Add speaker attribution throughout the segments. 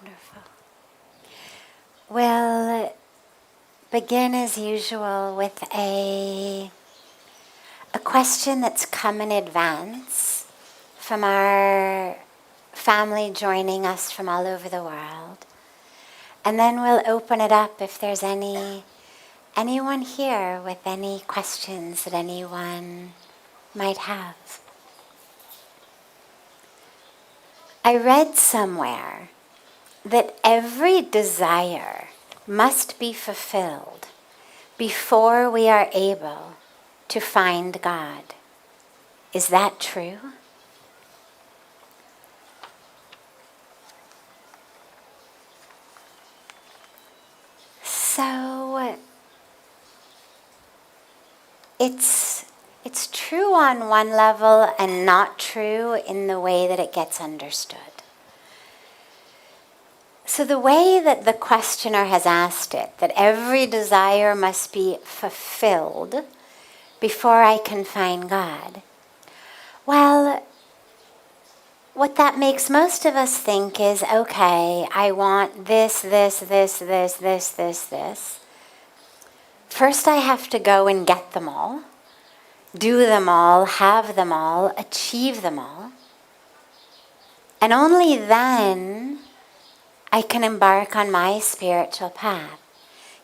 Speaker 1: Wonderful. We'll begin as usual with a question that's come in advance from our family joining us from all over the world. And then we'll open it up if there's anyone here with any questions that anyone might have. I read somewhere that every desire must be fulfilled before we are able to find God. Is that true? So it's true on one level and not true in the way that it gets understood. So the way that the questioner has asked it, that every desire must be fulfilled before I can find God, well, what that makes most of us think is, okay, I want this. First I have to go and get them all, do them all, have them all, achieve them all. And only then I can embark on my spiritual path.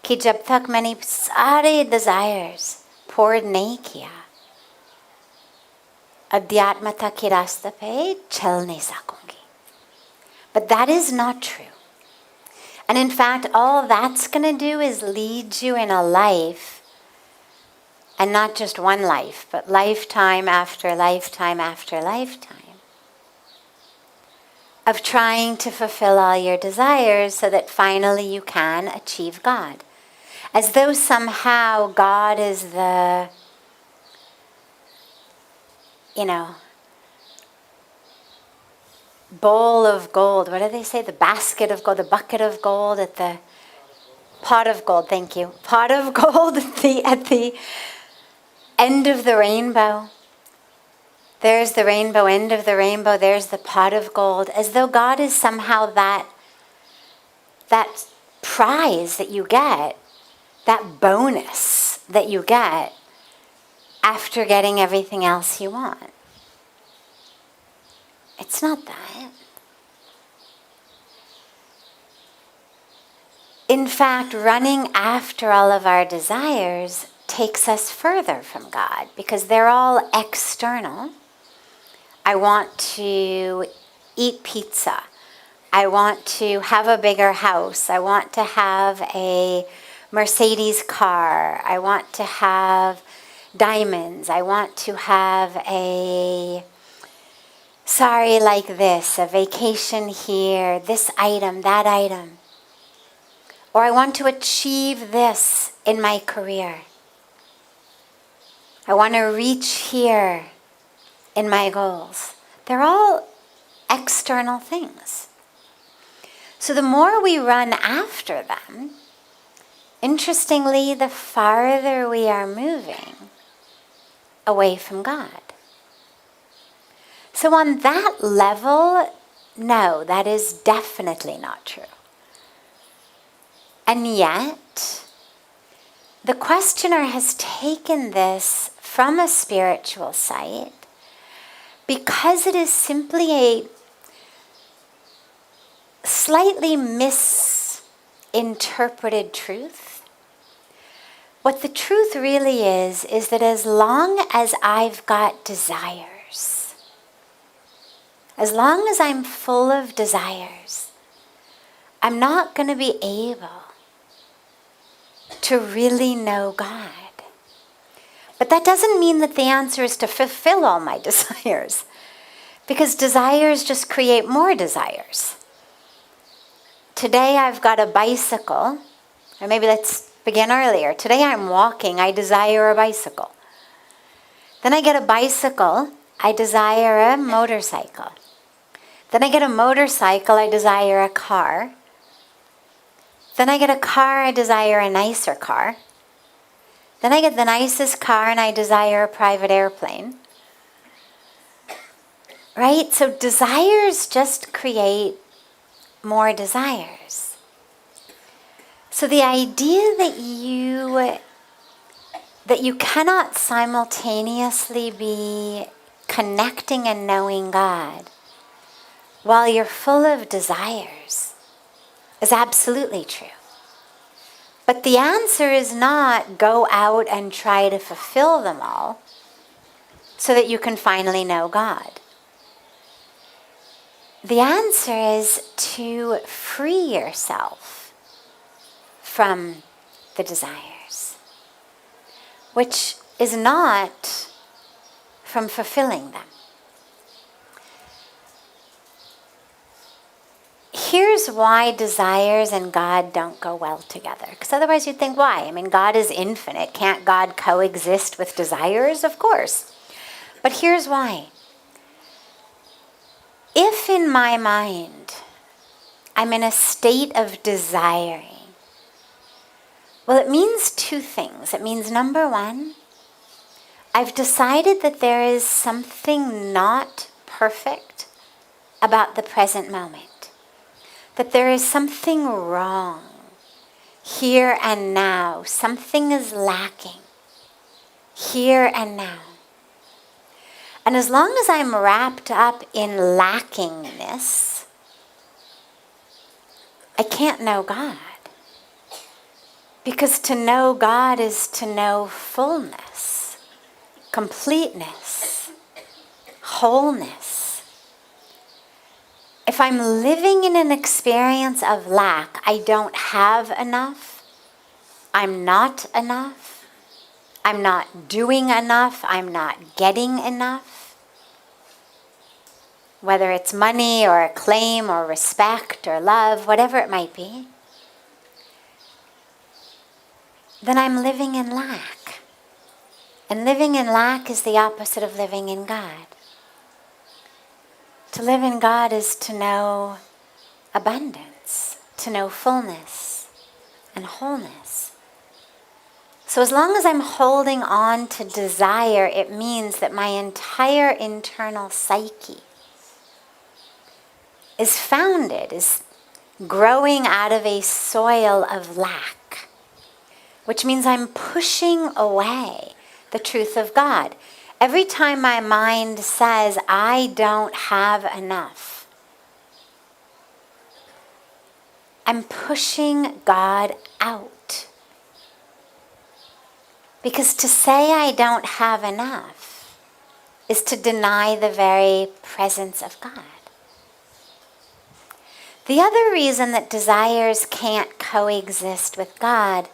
Speaker 1: Ki jab tak many sare desires poured nahi kiya, adhyatmata ki rasta pe chal nahi sakungi. But that is not true. And in fact, all that's going to do is lead you in a life, and not just one life, but lifetime after lifetime after lifetime, of trying to fulfill all your desires so that finally you can achieve God. As though somehow God is the, bowl of gold. What do they say? The basket of gold, the bucket of gold at the pot of gold. Thank you. Pot of gold at the end of the rainbow. There's the rainbow, end of the rainbow. There's the pot of gold. As though God is somehow that prize that you get, that bonus that you get after getting everything else you want. It's not that. In fact, running after all of our desires takes us further from God because they're all external. I want to eat pizza. I want to have a bigger house. I want to have a Mercedes car. I want to have diamonds. I want to have a sari like this, a vacation here, this item, that item. Or I want to achieve this in my career. I want to reach here in my goals. They're all external things. So the more we run after them, interestingly, the farther we are moving away from God. So on that level, no, that is definitely not true. And yet, the questioner has taken this from a spiritual sight because it is simply a slightly misinterpreted truth. What the truth really is that as long as I've got desires, as long as I'm full of desires, I'm not going to be able to really know God. But that doesn't mean that the answer is to fulfill all my desires, because desires just create more desires. Today I've got a bicycle, or maybe let's begin earlier. Today I'm walking, I desire a bicycle. Then I get a bicycle, I desire a motorcycle. Then I get a motorcycle, I desire a car. Then I get a car, I desire a nicer car. Then I get the nicest car and I desire a private airplane. Right? So desires just create more desires. So the idea that you cannot simultaneously be connecting and knowing God while you're full of desires is absolutely true. But the answer is not go out and try to fulfill them all so that you can finally know God. The answer is to free yourself from the desires, which is not from fulfilling them. Here's why desires and God don't go well together. Because otherwise you'd think, why? I mean, God is infinite. Can't God coexist with desires? Of course. But here's why. If in my mind I'm in a state of desiring, well, it means two things. It means, number one, I've decided that there is something not perfect about the present moment. That there is something wrong here and now. Something is lacking here and now. And as long as I'm wrapped up in lackingness, I can't know God. Because to know God is to know fullness, completeness, wholeness. If I'm living in an experience of lack, I don't have enough, I'm not enough, I'm not doing enough, I'm not getting enough, whether it's money or acclaim or respect or love, whatever it might be, then I'm living in lack. And living in lack is the opposite of living in God. To live in God is to know abundance, to know fullness and wholeness. So as long as I'm holding on to desire, it means that my entire internal psyche is founded, is growing out of a soil of lack, which means I'm pushing away the truth of God. Every time my mind says, I don't have enough, I'm pushing God out. Because to say I don't have enough is to deny the very presence of God. The other reason that desires can't coexist with God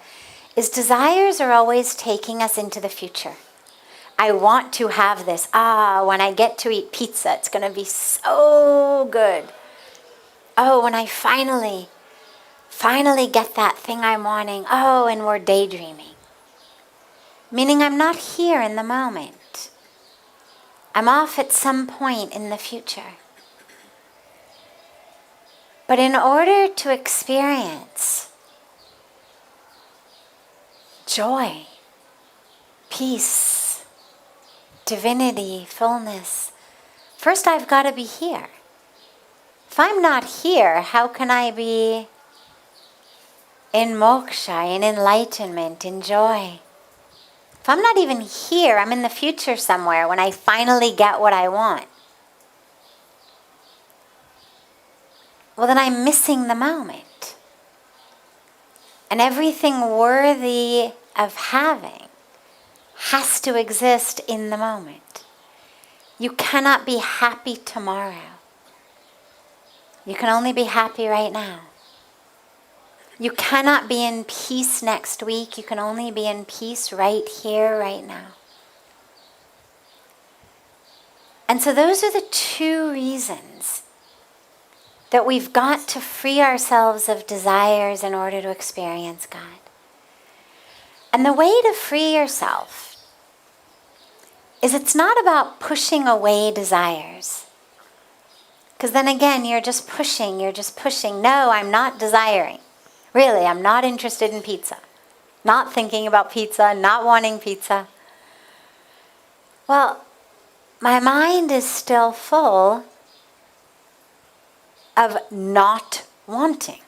Speaker 1: is desires are always taking us into the future. I want to have this. When I get to eat pizza, it's going to be so good. Oh, when I finally get that thing I'm wanting. Oh, and we're daydreaming. Meaning I'm not here in the moment. I'm off at some point in the future. But in order to experience joy, peace, divinity, fullness, first I've got to be here. If I'm not here, how can I be in moksha, in enlightenment, in joy? If I'm not even here, I'm in the future somewhere when I finally get what I want. Well, then I'm missing the moment. And everything worthy of having has to exist in the moment. You cannot be happy tomorrow. You can only be happy right now. You cannot be in peace next week. You can only be in peace right here, right now. And so those are the two reasons that we've got to free ourselves of desires in order to experience God. And the way to free yourself is it's not about pushing away desires. Because then again, you're just pushing. No, I'm not desiring. Really, I'm not interested in pizza. Not thinking about pizza, not wanting pizza. Well, my mind is still full of not wanting.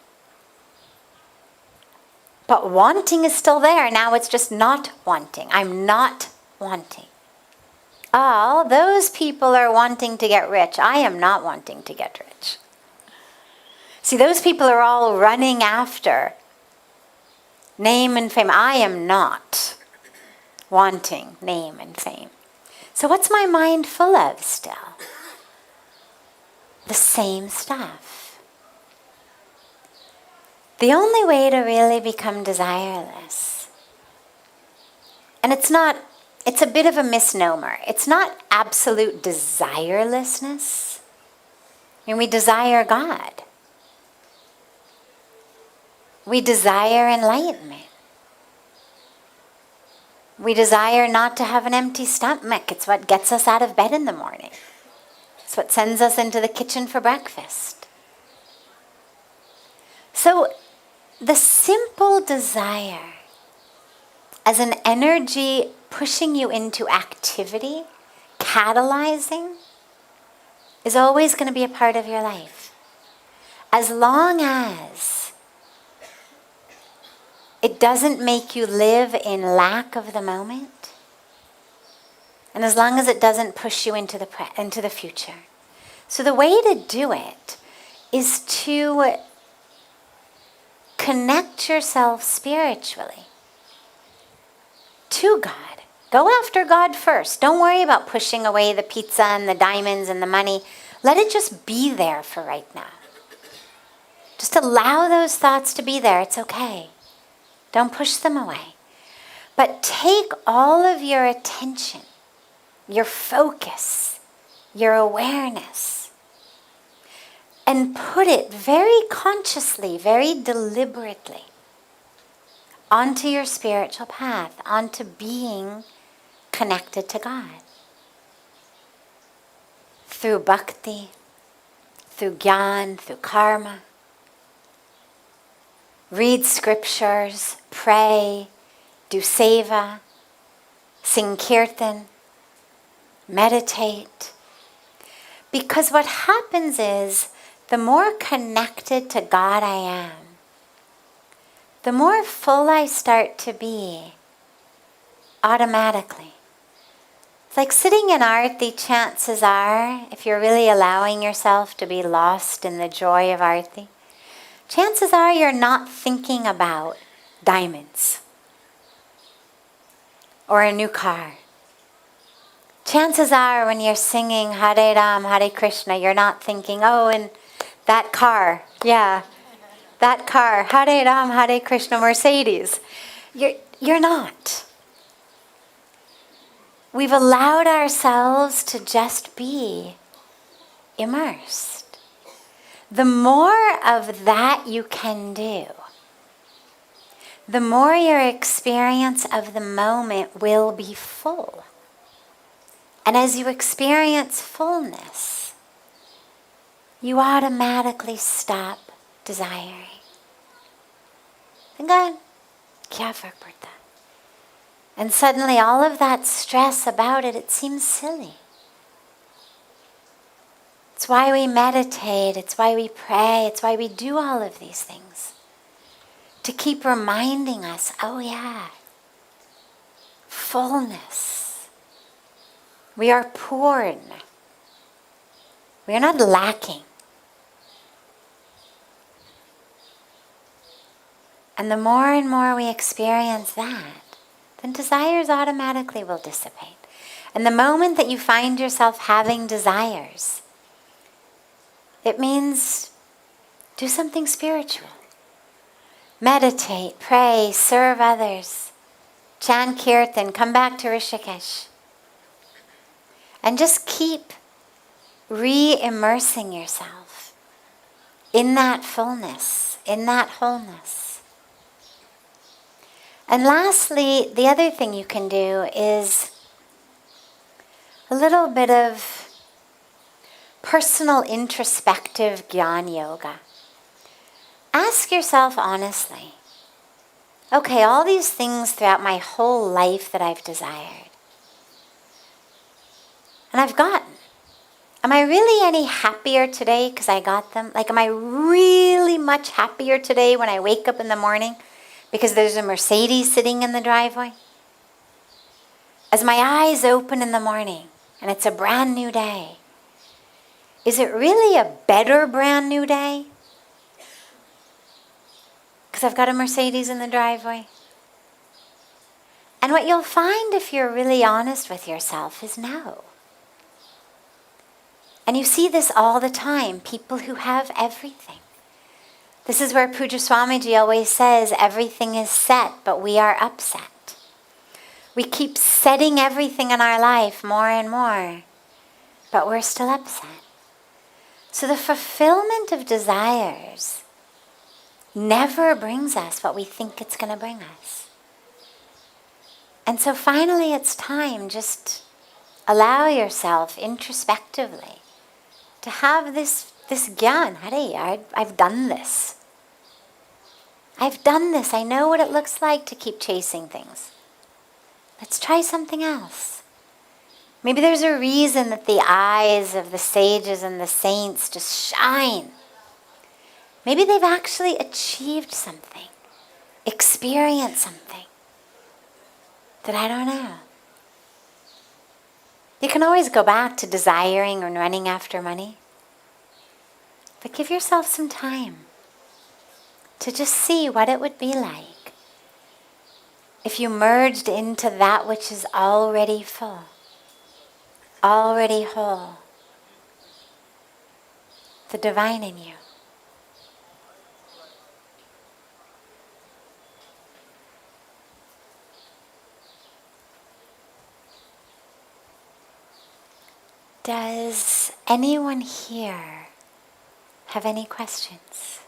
Speaker 1: But wanting is still there. Now it's just not wanting. I'm not wanting. Oh, those people are wanting to get rich. I am not wanting to get rich. See, those people are all running after name and fame. I am not wanting name and fame. So what's my mind full of still? The same stuff. The only way to really become desireless, and it's a bit of a misnomer. It's not absolute desirelessness. I mean, we desire God. We desire enlightenment. We desire not to have an empty stomach. It's what gets us out of bed in the morning. It's what sends us into the kitchen for breakfast. So the simple desire as an energy pushing you into activity, catalyzing, is always going to be a part of your life. As long as it doesn't make you live in lack of the moment, and as long as it doesn't push you into the future. So the way to do it is to connect yourself spiritually to God. Go after God first. Don't worry about pushing away the pizza and the diamonds and the money. Let it just be there for right now. Just allow those thoughts to be there. It's okay. Don't push them away. But take all of your attention, your focus, your awareness, and put it very consciously, very deliberately onto your spiritual path, onto being connected to God. Through bhakti, through gyan, through karma. Read scriptures, pray, do seva, sing kirtan, meditate. Because what happens is, the more connected to God I am, the more full I start to be, automatically. It's like sitting in arti, chances are, if you're really allowing yourself to be lost in the joy of arti, chances are you're not thinking about diamonds or a new car. Chances are when you're singing Hare Ram, Hare Krishna, you're not thinking, oh, and that car, yeah, that car, Hare Ram, Hare Krishna, Mercedes. You're not. We've allowed ourselves to just be immersed. The more of that you can do, the more your experience of the moment will be full. And as you experience fullness, you automatically stop desiring. Thank God. Kya fark padta? And suddenly all of that stress about it, it seems silly. It's why we meditate, it's why we pray, it's why we do all of these things. To keep reminding us, oh yeah, fullness. We are poured. We are not lacking. And the more and more we experience that, then desires automatically will dissipate. And the moment that you find yourself having desires, it means do something spiritual. Meditate, pray, serve others, chant kirtan, come back to Rishikesh. And just keep re-immersing yourself in that fullness, in that wholeness. And lastly, the other thing you can do is a little bit of personal introspective Gyan Yoga. Ask yourself honestly, okay, all these things throughout my whole life that I've desired, and I've gotten, am I really any happier today because I got them? Like, am I really much happier today when I wake up in the morning because there's a Mercedes sitting in the driveway? As my eyes open in the morning and it's a brand new day, is it really a better brand new day? Because I've got a Mercedes in the driveway. And what you'll find if you're really honest with yourself is no. And you see this all the time, people who have everything. This is where Pujya Swamiji always says, everything is set, but we are upset. We keep setting everything in our life more and more, but we're still upset. So the fulfillment of desires never brings us what we think it's going to bring us. And so finally it's time, just allow yourself introspectively to have this gyan. Hare, I've done this. I've done this. I know what it looks like to keep chasing things. Let's try something else. Maybe there's a reason that the eyes of the sages and the saints just shine. Maybe they've actually achieved something, experienced something that I don't know. You can always go back to desiring or running after money. But give yourself some time to just see what it would be like if you merged into that which is already full, already whole, the divine in you. Does anyone here have any questions?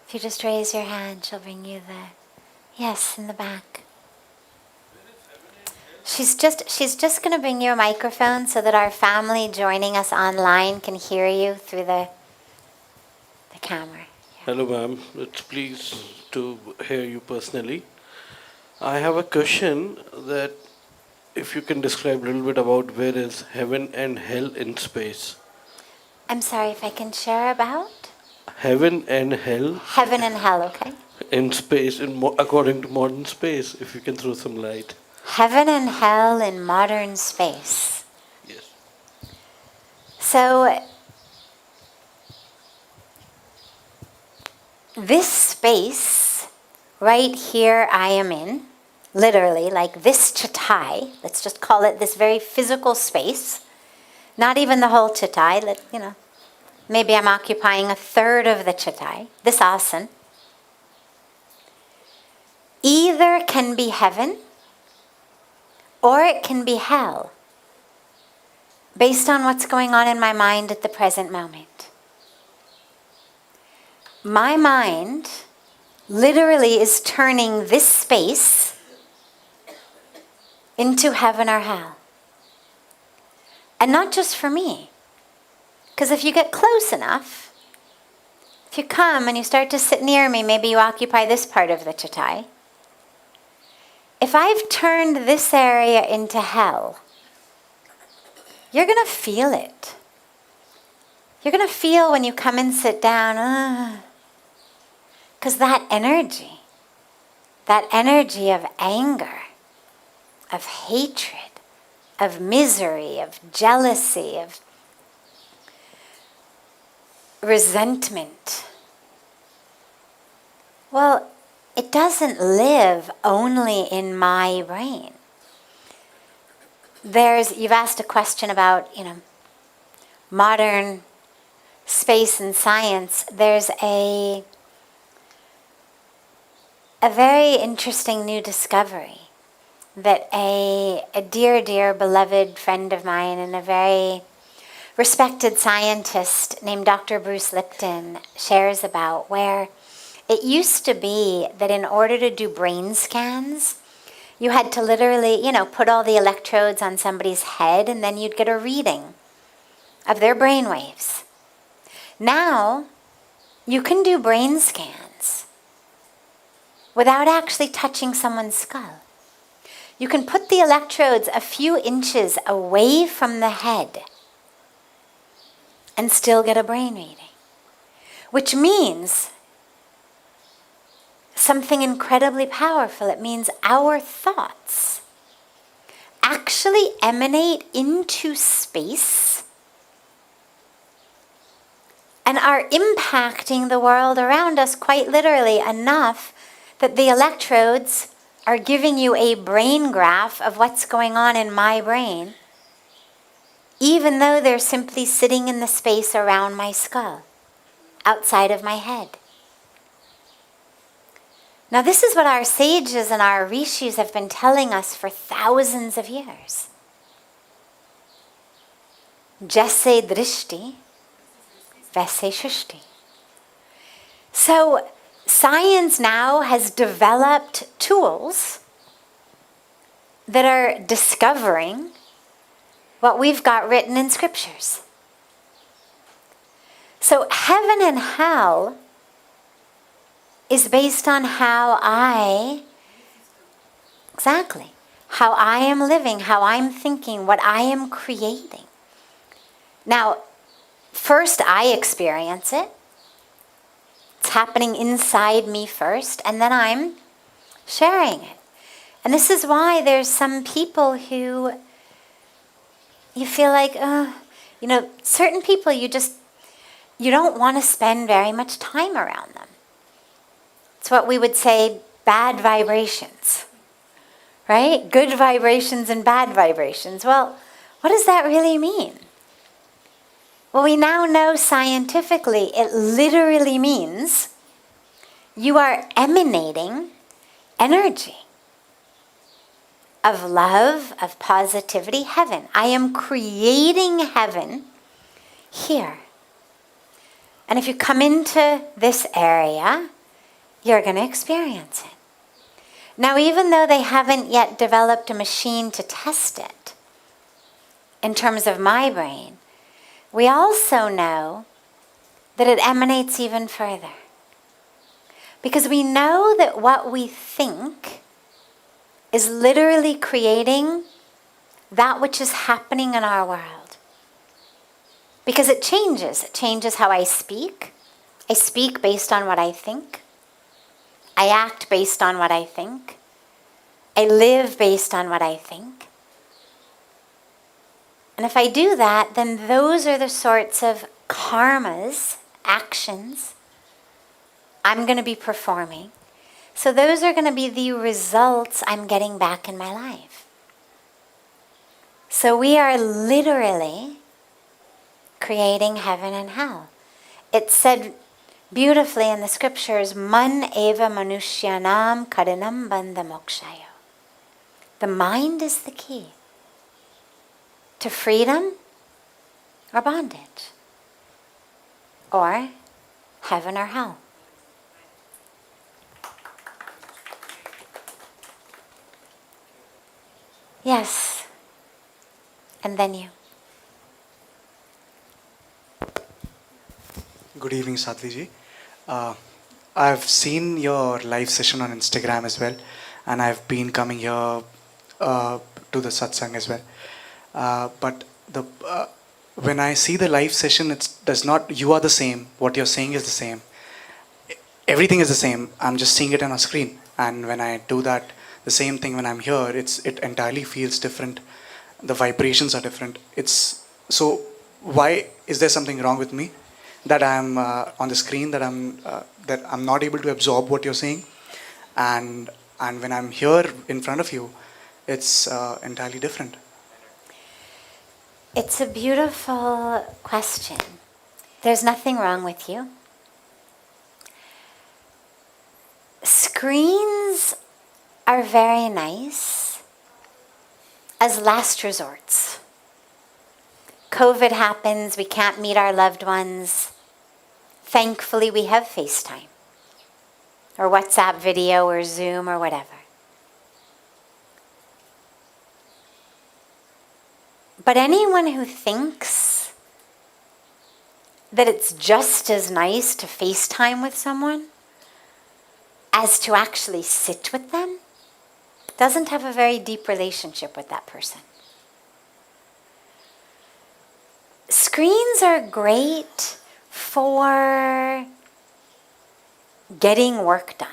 Speaker 1: If you just raise your hand, she'll bring you the... Yes, in the back. She's just going to bring you a microphone so that our family joining us online can hear you through the camera. Yeah.
Speaker 2: Hello, ma'am. It's pleased to hear you personally. I have a question that if you can describe a little bit about where is heaven and hell in space.
Speaker 1: I'm sorry, if I can share about?
Speaker 2: Heaven and hell.
Speaker 1: Heaven and hell, okay.
Speaker 2: In space, according to modern space, if you can throw some light.
Speaker 1: Heaven and hell in modern space.
Speaker 2: Yes.
Speaker 1: So, this space right here I am in, literally, like this chatai, let's just call it this very physical space, not even the whole chatai, maybe I'm occupying a third of the chatai, this asana, either can be heaven or it can be hell, based on what's going on in my mind at the present moment. My mind literally is turning this space into heaven or hell. And not just for me. Because if you get close enough, if you come and you start to sit near me, maybe you occupy this part of the chatai. If I've turned this area into hell, you're going to feel it. You're going to feel when you come and sit down, because that energy of anger, of hatred, of misery, of jealousy, of resentment, well, it doesn't live only in my brain. You've asked a question about, modern space and science. There's a very interesting new discovery that a dear, dear, beloved friend of mine and a very respected scientist named Dr. Bruce Lipton shares about, where it used to be that in order to do brain scans, you had to literally, put all the electrodes on somebody's head and then you'd get a reading of their brain waves. Now, you can do brain scans without actually touching someone's skull. You can put the electrodes a few inches away from the head and still get a brain reading. which means something incredibly powerful. It means our thoughts actually emanate into space and are impacting the world around us quite literally enough that the electrodes are giving you a brain graph of what's going on in my brain, even though they're simply sitting in the space around my skull, outside of my head. Now, this is what our sages and our rishis have been telling us for thousands of years. Jaise drishti, vaise shushti. So, science now has developed tools that are discovering what we've got written in scriptures. So, heaven and hell is based on how I am living, how I'm thinking, what I am creating. Now, first I experience it. It's happening inside me first, and then I'm sharing it. And this is why there's some people who you feel like, certain people you don't want to spend very much time around them. It's what we would say, bad vibrations, right? Good vibrations and bad vibrations. Well, what does that really mean? Well, we now know scientifically it literally means you are emanating energy of love, of positivity, heaven. I am creating heaven here. And if you come into this area, you're going to experience it. Now, even though they haven't yet developed a machine to test it, in terms of my brain, we also know that it emanates even further. Because we know that what we think is literally creating that which is happening in our world. Because it changes. It changes how I speak. I speak based on what I think. I act based on what I think. I live based on what I think. And if I do that, then those are the sorts of karmas, actions, I'm going to be performing. So those are going to be the results I'm getting back in my life. So we are literally creating heaven and hell. It's said beautifully in the scriptures, man eva manushyanam karinam bandha mokshayo. The mind is the key to freedom or bondage, or heaven or hell. Yes, and then you.
Speaker 3: Good evening, Sadhviji. I've seen your live session on Instagram as well, and I've been coming here to the satsang as well. But when I see the live session, you are the same. What you're saying is the same. Everything is the same. I'm just seeing it on a screen. And when I do that, the same thing when I'm here, it entirely feels different. The vibrations are different. So why is there something wrong with me? That I'm on the screen, that I'm not able to absorb what you're saying, and when I'm here in front of you, it's entirely different.
Speaker 1: It's a beautiful question. There's nothing wrong with you. Screens are very nice as last resorts. COVID happens, we can't meet our loved ones. Thankfully, we have FaceTime or WhatsApp video or Zoom or whatever. But anyone who thinks that it's just as nice to FaceTime with someone as to actually sit with them doesn't have a very deep relationship with that person. Screens are great for getting work done.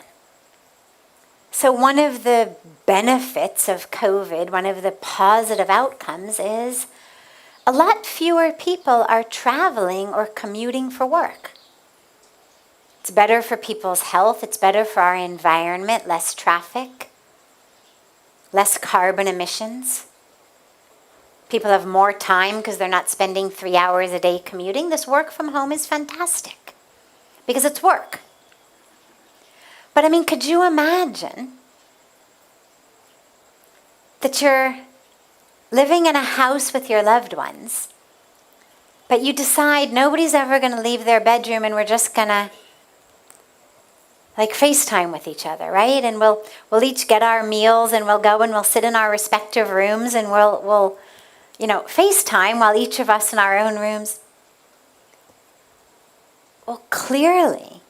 Speaker 1: So one of the benefits of COVID, one of the positive outcomes is a lot fewer people are traveling or commuting for work. It's better for people's health, it's better for our environment, less traffic, less carbon emissions. People have more time because they're not spending 3 hours a day commuting. This work from home is fantastic because it's work. But I mean, could you imagine that you're living in a house with your loved ones, but you decide nobody's ever going to leave their bedroom and we're just going to like FaceTime with each other, right? And we'll each get our meals and we'll go and we'll sit in our respective rooms and we'll FaceTime while each of us in our own rooms. Well, clearly,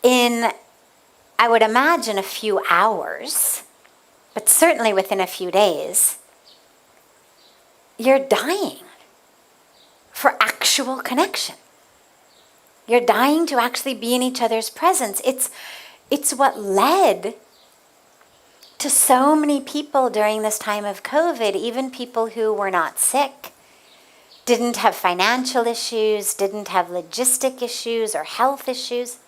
Speaker 1: in, I would imagine, a few hours, but certainly within a few days, you're dying for actual connection. You're dying to actually be in each other's presence. It's what led to so many people during this time of COVID, even people who were not sick, didn't have financial issues, didn't have logistic issues or health issues,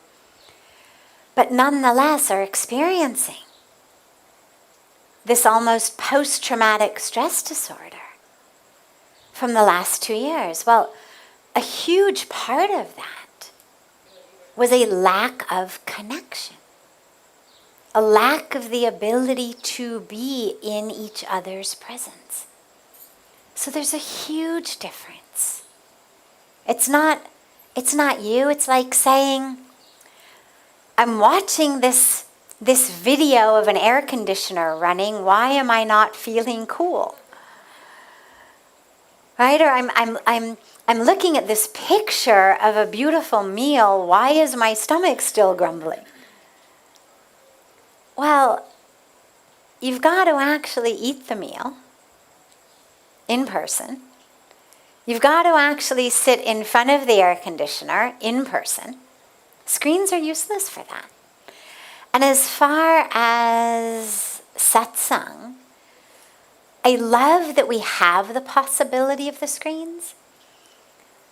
Speaker 1: but nonetheless are experiencing this almost post-traumatic stress disorder from the last 2 years. Well, a huge part of that was a lack of connection, a lack of the ability to be in each other's presence. So there's a huge difference. It's not you. It's like saying, I'm watching this video of an air conditioner running. Why am I not feeling cool? Right? Or I'm looking at this picture of a beautiful meal. Why is my stomach still grumbling? Well, you've got to actually eat the meal in person. You've got to actually sit in front of the air conditioner in person. Screens are useless for that. And as far as satsang, I love that we have the possibility of the screens,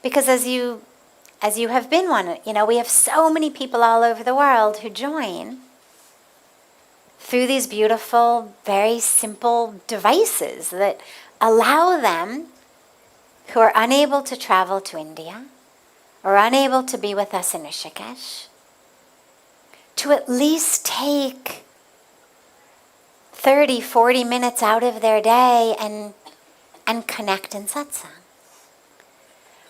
Speaker 1: because as you have been one, we have so many people all over the world who join through these beautiful, very simple devices that allow them who are unable to travel to India or unable to be with us in Rishikesh to at least take 30, 40 minutes out of their day and connect in satsang.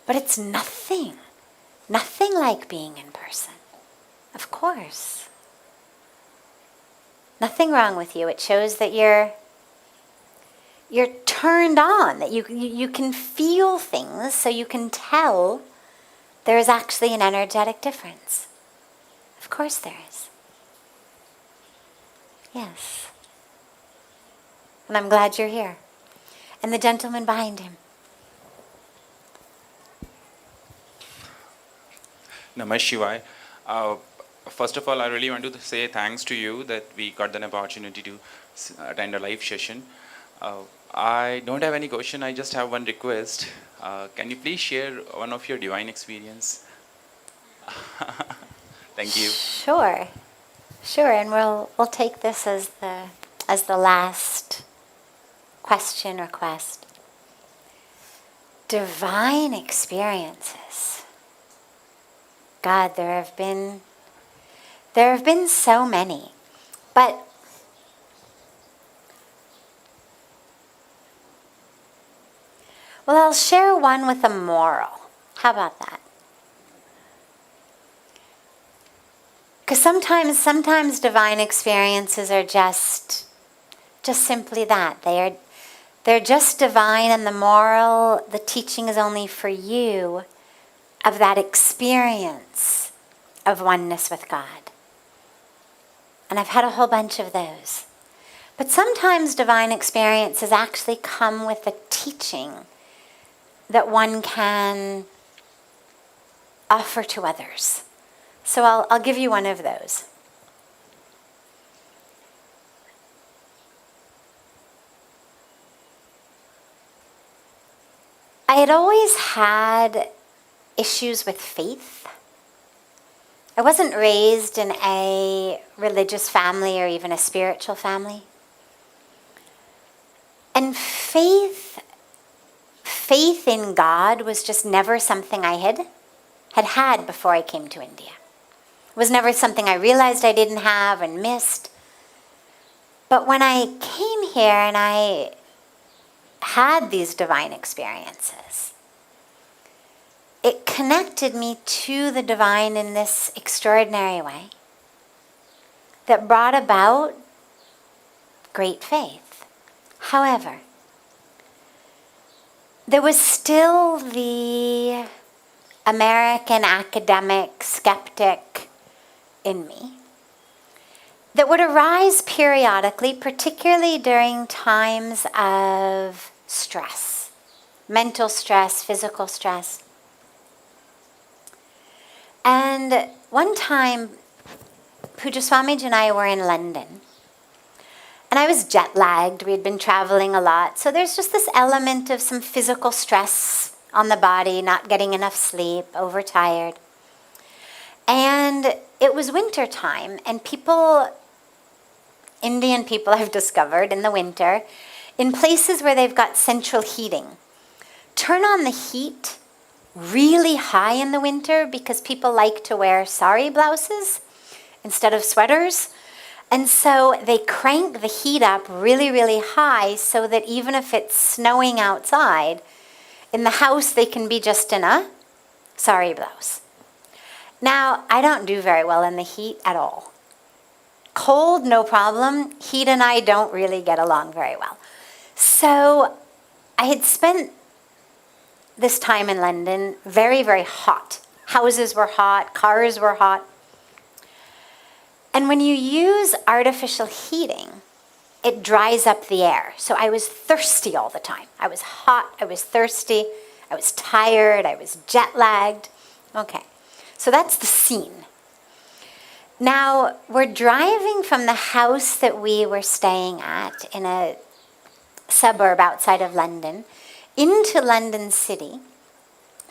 Speaker 1: But it's nothing like being in person. Of course. Nothing wrong with you. It shows that you're turned on, that you can feel things, so you can tell there is actually an energetic difference. Of course there is. Yes. And I'm glad you're here. And the gentleman behind him.
Speaker 4: Namaste Shivaya. First of all, I really want to say thanks to you that we got an opportunity to attend a live session. I don't have any question, I just have one request. Can you please share one of your divine experience? Thank you.
Speaker 1: Sure, and we'll take this as the last question request. Divine experiences. God, there have been so many, but I'll share one with a moral. How about that? Because sometimes divine experiences are just simply that. They're just divine, and the moral, the teaching is only for you of that experience of oneness with God. And I've had a whole bunch of those. But sometimes divine experiences actually come with a teaching that one can offer to others. So I'll give you one of those. I had always had issues with faith. I wasn't raised in a religious family or even a spiritual family. And faith in God was just never something I had before I came to India. It was never something I realized I didn't have and missed. But when I came here and I had these divine experiences, it connected me to the divine in this extraordinary way that brought about great faith. However, there was still the American academic skeptic in me that would arise periodically, particularly during times of stress, mental stress, physical stress. And one time, Pujya Swamiji and I were in London. And I was jet lagged. We had been traveling a lot. So there's just this element of some physical stress on the body, not getting enough sleep, overtired. And it was winter time, and Indian people I've discovered in the winter, in places where they've got central heating, turn on the heat really high in the winter because people like to wear sari blouses instead of sweaters. And so they crank the heat up really, really high so that even if it's snowing outside, in the house they can be just in a sari blouse. Now, I don't do very well in the heat at all. Cold, no problem. Heat and I don't really get along very well. So I had spent this time in London very, very hot. Houses were hot, cars were hot. And when you use artificial heating, it dries up the air. So I was thirsty all the time. I was hot, I was thirsty, I was tired, I was jet lagged. Okay, so that's the scene. Now, we're driving from the house that we were staying at in a suburb outside of London into London City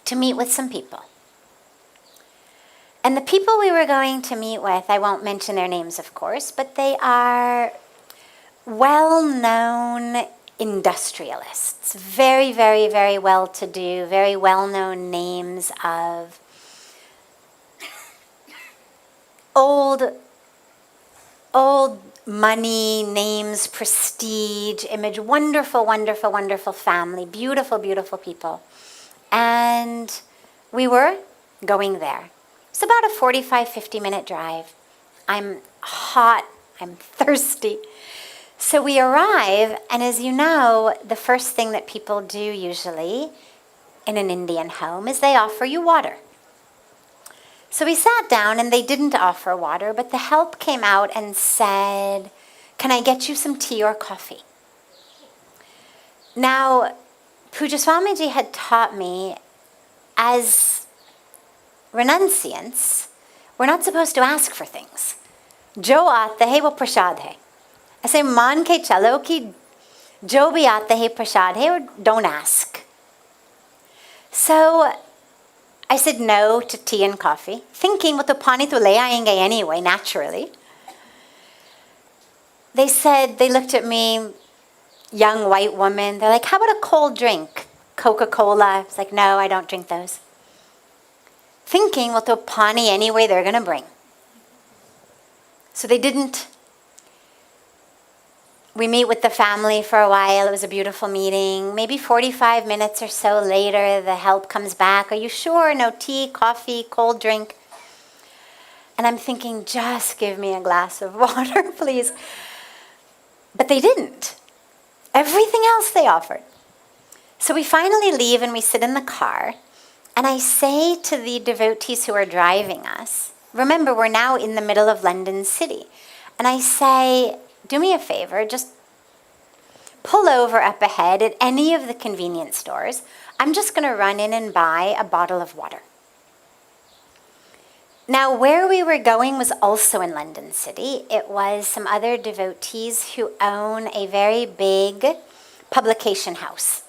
Speaker 1: to meet with some people. And the people we were going to meet with, I won't mention their names, of course, but they are well-known industrialists. Very, very, very well-to-do, very well-known names of old money, names, prestige, image, wonderful, wonderful, wonderful family, beautiful, beautiful people. And we were going there. It's about a 45, 50-minute drive. I'm hot, I'm thirsty. So we arrive, and as you know, the first thing that people do usually in an Indian home is they offer you water. So we sat down, and they didn't offer water, but the help came out and said, "Can I get you some tea or coffee?" Now, Pujya Swamiji had taught me, as renunciants, we're not supposed to ask for things. Jo aata hai wo prasad hai. Aise maan ke chalo ki jo bhi aata hai prasad hai, or don't ask. So I said no to tea and coffee, thinking wo to pani to le aayenge anyway, naturally. They looked at me, young white woman, they're like, "How about a cold drink? Coca-Cola?" I was like, "No, I don't drink those." Thinking, well, to pani anyway they're going to bring. So they didn't. We meet with the family for a while. It was a beautiful meeting. Maybe 45 minutes or so later, the help comes back. "Are you sure? No tea, coffee, cold drink?" And I'm thinking, just give me a glass of water, please. But they didn't. Everything else they offered. So we finally leave and we sit in the car. And I say to the devotees who are driving us, remember, we're now in the middle of London City. And I say, do me a favor, just pull over up ahead at any of the convenience stores. I'm just going to run in and buy a bottle of water. Now, where we were going was also in London City. It was some other devotees who own a very big publication house.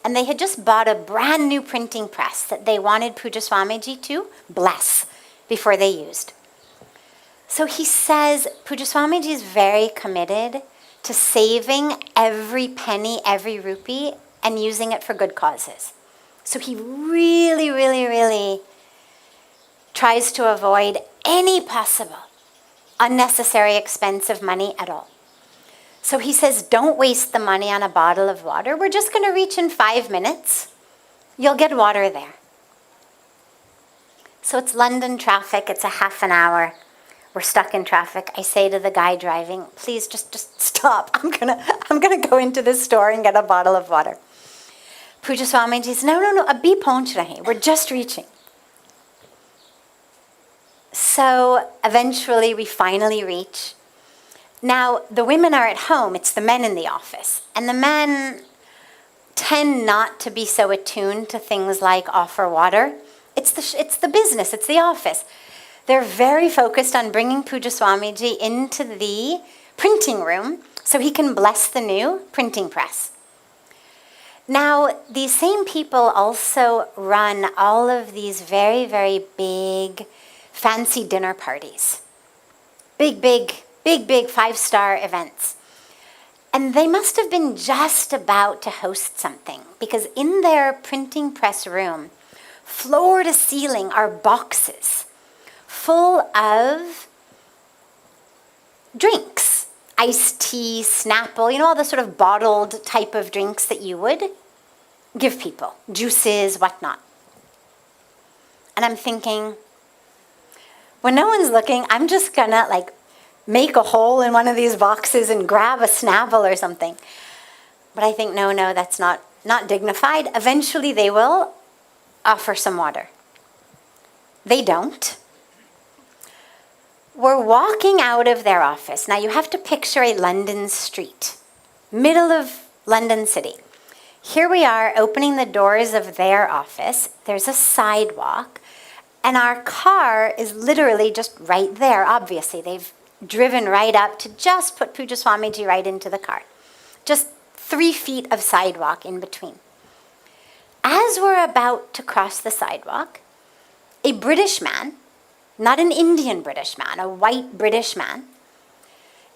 Speaker 1: And they had just bought a brand new printing press that they wanted Pujya Swamiji to bless before they used. So he says Pujya Swamiji is very committed to saving every penny, every rupee, and using it for good causes. So he really, really, really tries to avoid any possible unnecessary expense of money at all. So he says, don't waste the money on a bottle of water. We're just going to reach in 5 minutes. You'll get water there. So it's London traffic. It's a half an hour. We're stuck in traffic. I say to the guy driving, please just stop. I'm gonna go into this store and get a bottle of water. Pujya Swamiji says, no, abhi pahunch rahe. We're just reaching. So eventually we finally reach. Now the women are at home. It's the men in the office. And the men tend not to be so attuned to things like offer water. It's the business. It's the office. They're very focused on bringing Pujya Swamiji into the printing room so he can bless the new printing press. Now, these same people also run all of these very, very big, fancy dinner parties. Big 5-star events. And they must have been just about to host something, because in their printing press room, floor to ceiling are boxes full of drinks, iced tea, Snapple, all the sort of bottled type of drinks that you would give people, juices, whatnot. And I'm thinking, when no one's looking, I'm just gonna make a hole in one of these boxes and grab a Snapple or something. But I think, no, that's not dignified. Eventually they will offer some water. They don't. We're walking out of their office. Now you have to picture a London street, middle of London City. Here we are opening the doors of their office. There's a sidewalk, and our car is literally just right there. Obviously, they've driven right up to just put Pujya Swamiji right into the car. Just 3 feet of sidewalk in between. As we're about to cross the sidewalk, a British man, not an Indian British man, a white British man,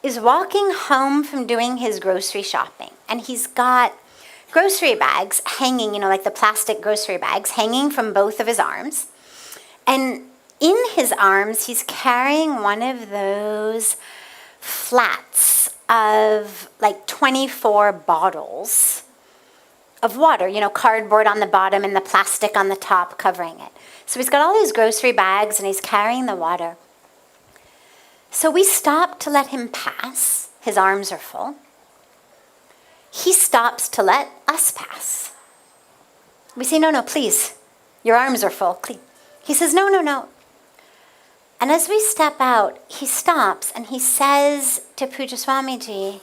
Speaker 1: is walking home from doing his grocery shopping. And he's got grocery bags hanging, like the plastic grocery bags hanging from both of his arms. And in his arms, he's carrying one of those flats of 24 bottles of water, cardboard on the bottom and the plastic on the top covering it. So he's got all these grocery bags and he's carrying the water. So we stop to let him pass. His arms are full. He stops to let us pass. We say, no, please. Your arms are full. He says, no. And as we step out, he stops and he says to Pujya Swamiji,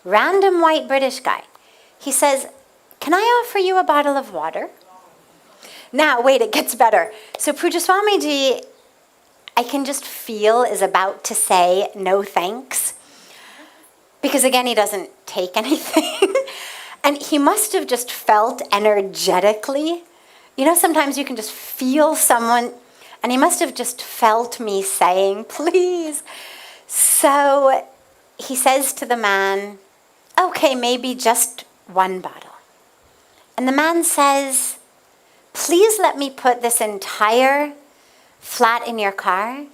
Speaker 1: random white British guy, he says, can I offer you a bottle of water? Now, wait, it gets better. So Pujya Swamiji, I can just feel, is about to say no thanks. Because again, he doesn't take anything. And he must have just felt energetically. Sometimes you can just feel someone, and he must have just felt me saying, please. So he says to the man, okay, maybe just 1 bottle. And the man says, please let me put this entire flat in your car.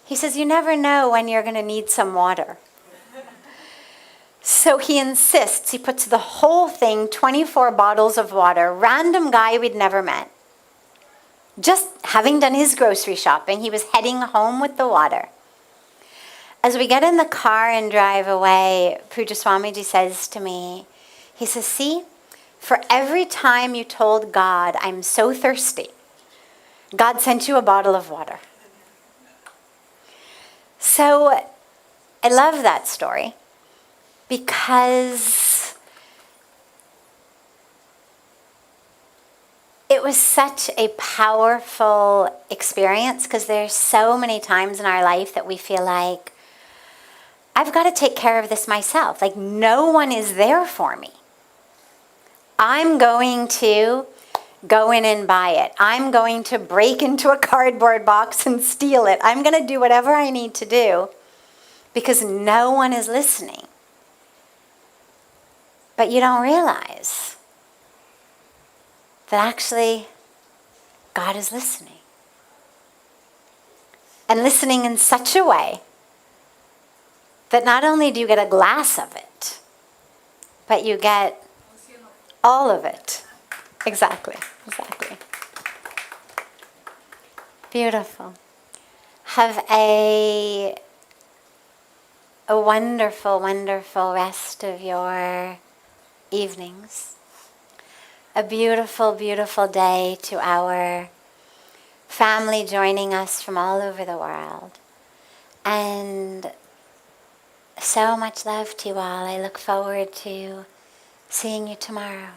Speaker 1: He says, you never know when you're going to need some water. So he insists. He puts the whole thing, 24 bottles of water, random guy we'd never met. Just having done his grocery shopping, he was heading home with the water. As we get in the car and drive away, Pujya Swamiji says to me, he says, see, for every time you told God, I'm so thirsty, God sent you a bottle of water. So I love that story because it it was such a powerful experience, because there's so many times in our life that we feel like, I've got to take care of this myself. Like, no one is there for me. I'm going to go in and buy it. I'm going to break into a cardboard box and steal it. I'm going to do whatever I need to do because no one is listening. But you don't realize that actually God is listening. And listening in such a way that not only do you get a glass of it, but you get all of it. Exactly. Beautiful. Have a wonderful, wonderful rest of your evenings. A beautiful, beautiful day to our family joining us from all over the world. And so much love to you all. I look forward to seeing you tomorrow.